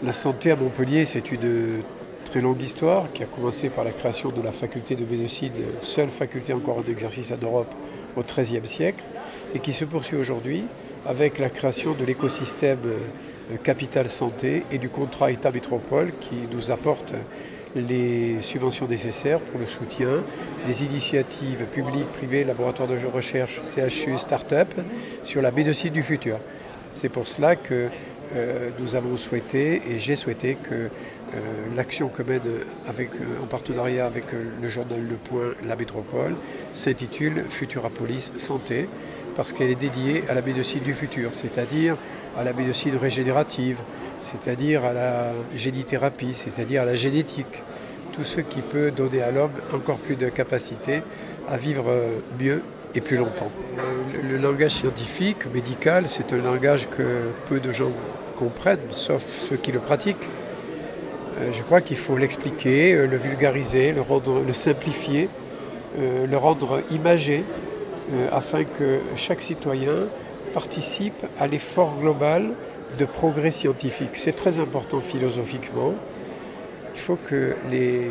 La santé à Montpellier, c'est une très longue histoire qui a commencé par la création de la faculté de médecine, seule faculté encore en exercice en Europe au XIIIe siècle, et qui se poursuit aujourd'hui avec la création de l'écosystème Capital Santé et du contrat État-Métropole qui nous apporte les subventions nécessaires pour le soutien des initiatives publiques, privées, laboratoires de recherche, CHU, start-up sur la médecine du futur. C'est pour cela que nous avons souhaité et j'ai souhaité que l'action que mène en partenariat avec le journal Le Point, la Métropole, s'intitule Futurapolis Santé parce qu'elle est dédiée à la médecine du futur, c'est-à-dire à la médecine régénérative, c'est-à-dire à la génithérapie, c'est-à-dire à la génétique, tout ce qui peut donner à l'homme encore plus de capacité à vivre mieux et plus longtemps. Le langage scientifique, médical, c'est un langage que peu de gens comprennent, sauf ceux qui le pratiquent. Je crois qu'il faut l'expliquer, le vulgariser, le simplifier, le rendre imagé, afin que chaque citoyen participe à l'effort global de progrès scientifique. C'est très important philosophiquement. Il faut que les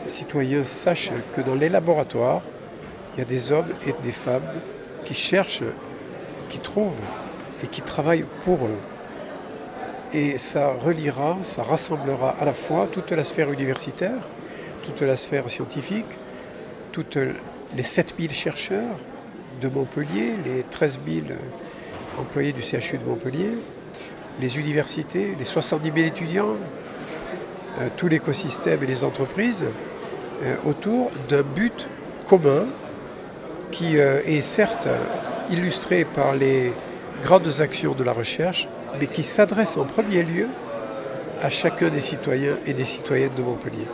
citoyens sachent que dans les laboratoires, il y a des hommes et des femmes qui cherchent, qui trouvent et qui travaillent pour eux. Et ça reliera, ça rassemblera à la fois toute la sphère universitaire, toute la sphère scientifique, toutes les 7000 chercheurs de Montpellier, les 13 000 employés du CHU de Montpellier, les universités, les 70 000 étudiants, tout l'écosystème et les entreprises, autour d'un but commun qui est certes illustré par les grandes actions de la recherche, mais qui s'adresse en premier lieu à chacun des citoyens et des citoyennes de Montpellier.